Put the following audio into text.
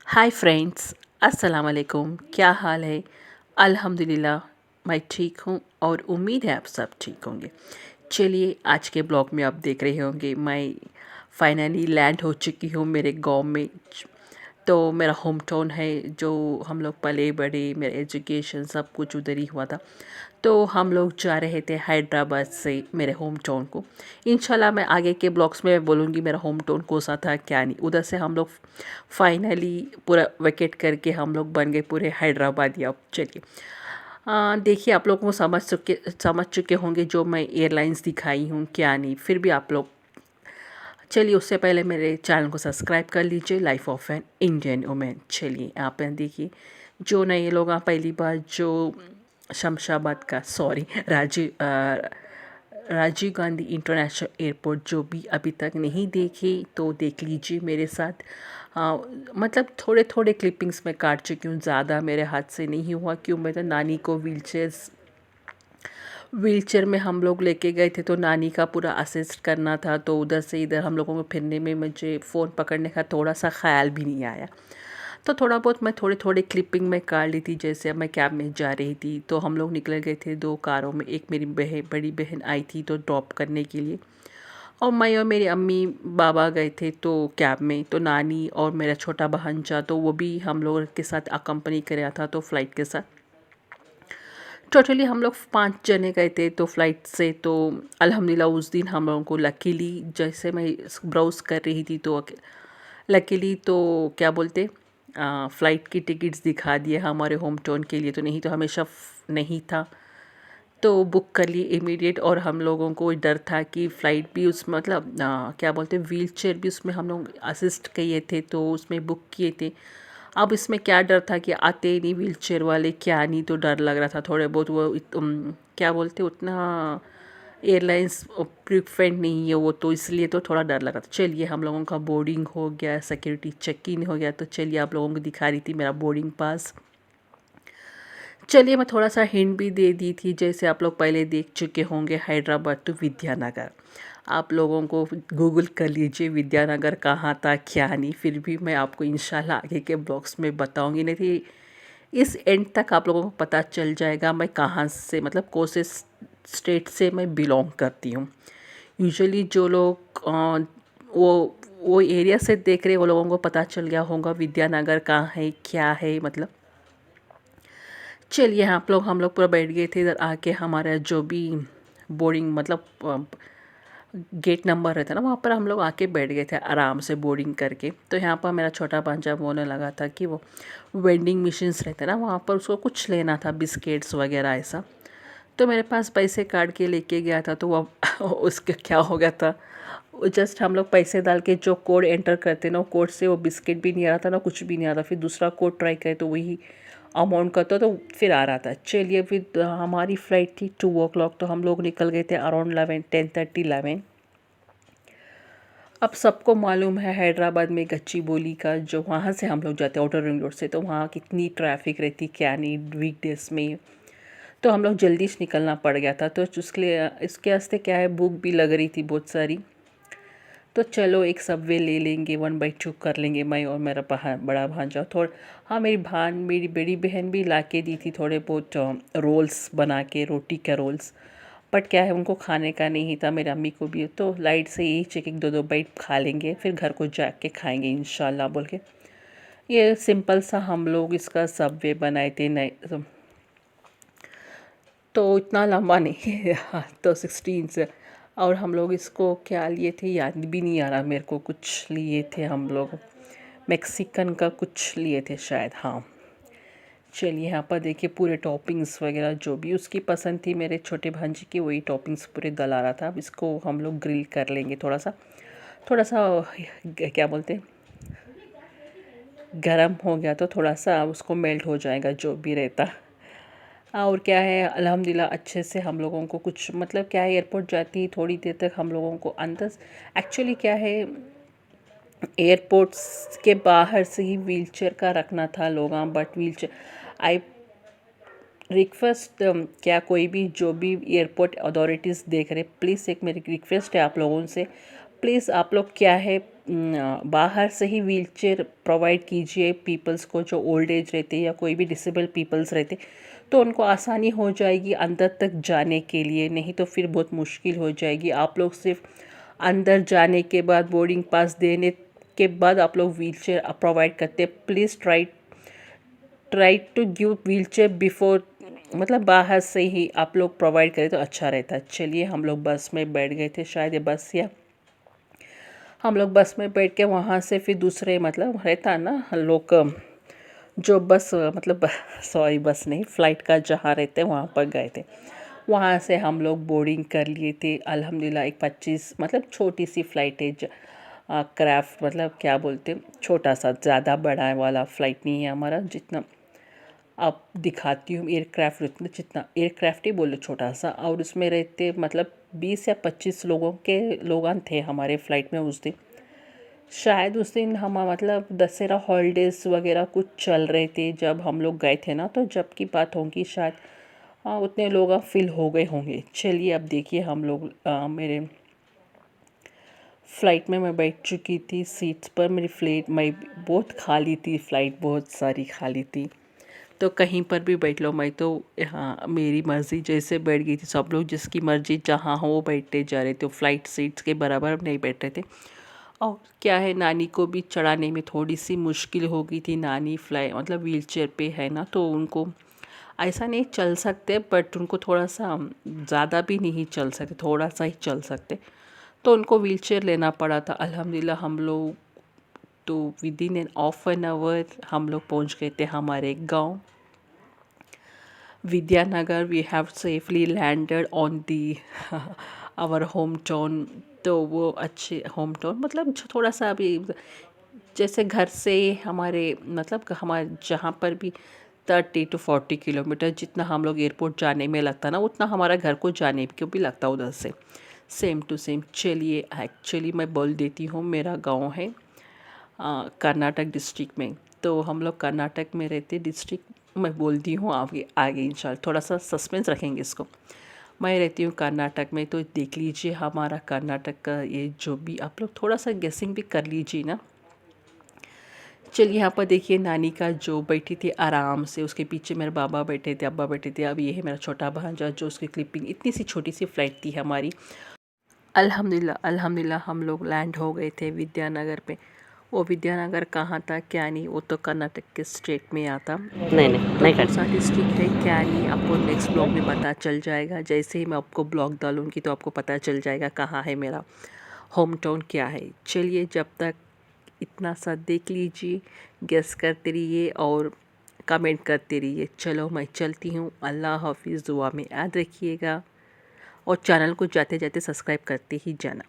Hi friends, अस्सलाम वालेकुम। क्या हाल है? अल्हम्दुलिल्लाह मैं ठीक हूँ और उम्मीद है आप सब ठीक होंगे। चलिए, आज के ब्लॉग में आप देख रहे होंगे मैं फाइनली लैंड हो चुकी हूँ मेरे गांव में। तो मेरा होम टाउन है, जो हम लोग पले बड़े, मेरा एजुकेशन सब कुछ उधर ही हुआ था। तो हम लोग जा रहे थे हैदराबाद से मेरे होम टाउन को। इंशाल्लाह मैं आगे के ब्लॉग्स में बोलूँगी मेरा होम टाउन कौन-सा था क्या नहीं। उधर से हम लोग फाइनली पूरा वेकेट करके हम लोग बन गए पूरे हैदराबादी। अब चलिए, देखिए, आप लोगों को समझ चुके होंगे जो मैं एयरलाइंस दिखाई हूँ क्या नहीं। फिर भी आप लोग, चलिए, उससे पहले मेरे चैनल को सब्सक्राइब कर लीजिए, life of an Indian women. चलिए, आप देखिए, जो नए लोग पहली बार जो शमशाबाद का, sorry, Rajiv Gandhi international airport जो भी अभी तक नहीं देखे तो देख लीजिए मेरे साथ। मतलब थोड़े थोड़े क्लिपिंग्स मैं काट चुकी हूँ, ज़्यादा मेरे हाथ से नहीं हुआ, क्यों, मैं तो नानी को व्हीलचेयर में हम लोग लेके गए थे, तो नानी का पूरा असिस्ट करना था, तो उधर से इधर हम लोगों को फिरने में मुझे फ़ोन पकड़ने का थोड़ा सा ख्याल भी नहीं आया। तो थोड़ा बहुत मैं थोड़े थोड़े क्लिपिंग में काट ली थी। जैसे मैं कैब में जा रही थी तो हम लोग निकल गए थे दो कारों में। एक मेरी बड़ी बहन आई थी तो ड्रॉप करने के लिए, और मैं और मेरी अम्मी बाबा गए थे तो कैब में। तो नानी और मेरा छोटा भांजा तो वो भी हम लोग के साथ अकम्पनी कराया था, तो फ्लाइट के साथ टोटली हम लोग 5 जने गए थे तो फ्लाइट से। तो अल्हम्दुलिल्लाह उस दिन हम लोगों को लकीली, जैसे मैं ब्राउज़ कर रही थी तो लकीली तो क्या बोलते, फ़्लाइट की टिकट्स दिखा दिए हमारे होम टाउन के लिए। तो नहीं तो हमेशा नहीं था, तो बुक कर लिए इमीडिएट। और हम लोगों को डर था कि फ़्लाइट भी उस, मतलब क्या बोलते हैं, व्हील चेयर भी उसमें हम लोग असिस्ट किए थे तो उसमें बुक किए थे। अब इसमें क्या डर था कि आते ही नहीं व्हील चेयर वाले, क्या नहीं, तो डर लग रहा था थोड़े बहुत। वो क्या बोलते, उतना एयरलाइंस प्रिफेंट नहीं है वो, तो इसलिए तो थोड़ा डर लगा था। चलिए, हम लोगों का बोर्डिंग हो गया, सिक्योरिटी चेक इन हो गया। तो चलिए, आप लोगों को दिखा रही थी मेरा बोर्डिंग पास। चलिए, मैं थोड़ा सा हिंट भी दे दी थी, जैसे आप लोग पहले देख चुके होंगे हैदराबाद टू विद्यानगर। आप लोगों को गूगल कर लीजिए विद्यानगर कहाँ था क्या नहीं। फिर भी मैं आपको इंशाल्लाह आगे के ब्लॉग्स में बताऊंगी, नहीं थी इस एंड तक आप लोगों को पता चल जाएगा मैं कहाँ से, मतलब कौन से स्टेट से मैं बिलोंग करती हूँ। यूजुअली जो लोग वो एरिया से देख रहे, वो लोगों को पता चल गया होगा विद्यानगर कहाँ है क्या है, मतलब। चलिए, आप लोग, हम लोग पूरा बैठ गए थे इधर आके। हमारा जो भी बोर्डिंग, मतलब गेट नंबर रहता है ना, वहाँ पर हम लोग आके बैठ गए थे आराम से बोर्डिंग करके। तो यहाँ पर मेरा छोटा भांजा बोलने लगा था कि वो वेंडिंग मशीन्स रहते हैं ना, वहाँ पर उसको कुछ लेना था, बिस्किट्स वगैरह ऐसा। तो मेरे पास पैसे काट के लेके गया था, तो वो उसका क्या हो गया था, वो जस्ट हम लोग पैसे डाल के जो कोड एंटर करते ना, वो कोड से वो बिस्किट भी नहीं आ रहा था ना कुछ भी नहीं आ रहा। फिर दूसरा कोड ट्राई करे तो वही अमाउंट का तो फिर आ रहा था। चलिए, फिर हमारी फ़्लाइट थी 2 o'clock, तो हम लोग निकल गए थे अराउंड 10:30-11। अब सबको मालूम है हैदराबाद में गच्चीबोली का, जो वहाँ से हम लोग जाते हैं आउटर रिंग रोड से, तो वहाँ कितनी ट्रैफिक रहती क्या नहीं वीकडेज़ में। तो हम लोग जल्दी से निकलना पड़ गया था, तो उसके लिए इसके वास्ते क्या है, भूख भी लग रही थी बहुत सारी। तो चलो, एक सबवे ले लेंगे, 1/2 कर लेंगे, मैं और मेरा बड़ा भांजा थोड़ा। हाँ, मेरी बड़ी बहन भी ला के दी थी थोड़े बहुत रोल्स बना के, रोटी के रोल्स। बट क्या है, उनको खाने का नहीं था, मेरी अम्मी को भी। तो लाइट से यही एक दो दो बाइट खा लेंगे, फिर घर को जाके खाएंगे इंशाल्लाह बोल के। ये सिंपल सा हम लोग इसका सबवे बनाए थे, नहीं तो इतना लंबा नहीं है। हाँ, तो 16 से। और हम लोग इसको क्या लिए थे याद भी नहीं आ रहा मेरे को, कुछ लिए थे हम लोग, मैक्सिकन का कुछ लिए थे शायद, हाँ। चलिए, यहाँ पर देखिए पूरे टॉपिंग्स वगैरह जो भी उसकी पसंद थी मेरे छोटे भांजी की, वही टॉपिंग्स पूरे डला रहा था। अब इसको हम लोग ग्रिल कर लेंगे थोड़ा सा क्या बोलते हैं, गरम हो गया तो थोड़ा सा उसको मेल्ट हो जाएगा जो भी रहता। और क्या है, अल्हम्दुलिल्लाह अच्छे से हम लोगों को कुछ, मतलब क्या है, एयरपोर्ट जाती ही थोड़ी देर तक हम लोगों को अंदर, एक्चुअली क्या है, एयरपोर्ट्स के बाहर से ही व्हीलचेयर का रखना था लोग, बट व्हीलचेयर, आई रिक्वेस्ट, क्या कोई भी जो भी एयरपोर्ट अथॉरिटीज़ देख रहे, प्लीज़ एक मेरी रिक्वेस्ट है आप लोगों से, प्लीज़ आप लोग क्या है, बाहर से ही व्हीलचेयर प्रोवाइड कीजिए पीपल्स को जो ओल्ड एज रहते या कोई भी डिसेबल पीपल्स रहते, तो उनको आसानी हो जाएगी अंदर तक जाने के लिए, नहीं तो फिर बहुत मुश्किल हो जाएगी। आप लोग सिर्फ अंदर जाने के बाद बोर्डिंग पास देने के बाद आप लोग व्हीलचेयर प्रोवाइड करते हैं। Please try to give wheelchair before, मतलब बाहर से ही आप लोग प्रोवाइड करें तो अच्छा रहता है। चलिए हम लोग बस में बैठ गए थे, शायद ये बस या हम लोग बस में बैठ के वहाँ से फिर दूसरे, मतलब रहता है ना लोग जो बस, मतलब सॉरी बस नहीं, फ़्लाइट का जहाँ रहते हैं वहाँ पर गए थे। वहाँ से हम लोग बोर्डिंग कर लिए थे अल्हम्दुलिल्लाह। एक 25, मतलब छोटी सी फ़्लाइट है, क्राफ्ट, मतलब क्या बोलते हैं, छोटा सा, ज़्यादा बड़ा वाला फ़्लाइट नहीं है हमारा। जितना अब दिखाती हूँ एयरक्राफ्ट, उतना जितना एयरक्राफ्ट ही बोलो छोटा सा, और उसमें रहते मतलब 20 या 25 लोग थे हमारे फ़्लाइट में उस दिन। शायद उस दिन हम, मतलब दशहरा हॉलीडेज़ वगैरह कुछ चल रहे थे जब हम लोग गए थे ना, तो जब की बात होगी शायद, हाँ उतने लोग अब फिल हो गए होंगे। चलिए अब देखिए हम लोग, मेरे फ़्लाइट में मैं बैठ चुकी थी सीट्स पर। मेरी फ्लाइट मैं बहुत खाली थी, फ़्लाइट बहुत सारी खाली थी, तो कहीं पर भी बैठ लो। मैं तो हाँ मेरी मर्ज़ी जैसे बैठ गई थी, सब लोग जिसकी मर्ज़ी जहाँ हो वो बैठते जा रहे थे। फ़्लाइट सीट्स के बराबर नहीं बैठ रहे थे। और क्या है, नानी को भी चढ़ाने में थोड़ी सी मुश्किल हो गई थी। नानी मतलब व्हीलचेयर पे है ना, तो उनको ऐसा नहीं चल सकते, बट उनको थोड़ा सा ज़्यादा भी नहीं चल सकते, थोड़ा सा ही चल सकते, तो उनको व्हीलचेयर लेना पड़ा था। अल्हम्दुलिल्लाह हम लोग तो within an of an hour हम लोग पहुंच गए थे हमारे गांव Vidyanagar. We have safely landed on the our home town. तो वो अच्छे होम टाउन, मतलब थोड़ा सा अभी जैसे घर से हमारे, मतलब हमारे जहाँ पर भी 30 to 40 किलोमीटर जितना हम लोग एयरपोर्ट जाने में लगता ना, उतना हमारा घर को जाने को भी लगता उधर से, सेम टू सेम। चलिए एक्चुअली मैं बोल देती हूँ, मेरा गांव है कर्नाटक डिस्ट्रिक्ट में। तो हम लोग कर्नाटक में रहते, डिस्ट्रिक्ट मैं बोलती हूँ, आगे आगे इंशाल्लाह थोड़ा सा सस्पेंस रखेंगे इसको। मैं रहती हूँ कर्नाटक में, तो देख लीजिए हमारा कर्नाटक का ये जो भी, आप लोग थोड़ा सा गेसिंग भी कर लीजिए ना। चलिए यहाँ पर देखिए नानी का जो बैठी थी आराम से, उसके पीछे मेरे बाबा बैठे थे, अब्बा बैठे थे। अब ये है मेरा छोटा भांजा जो उसकी क्लिपिंग, इतनी सी छोटी सी फ़्लाइट थी हमारी। अल्हम्दुलिल्लाह अल्हम्दुलिल्लाह हम लोग लैंड हो गए थे विद्यानगर पे। वो विद्यानगर कहाँ था क्या नहीं, वो तो कर्नाटक के स्टेट में आता। नहीं नहीं तो नहीं कौन सा करना। डिस्ट्रिक्ट है क्या नहीं, आपको नेक्स्ट ब्लॉग में पता चल जाएगा। जैसे ही मैं आपको ब्लॉग डालूँगी तो आपको पता चल जाएगा कहाँ है मेरा होम टाउन क्या है। चलिए जब तक इतना सा देख लीजिए, गेस करते रहिए और कमेंट करते रहिए। चलो मैं चलती हूँ, अल्लाह हाफिज़, दुआ में याद रखिएगा और चैनल को जाते जाते सब्सक्राइब करते ही जाना।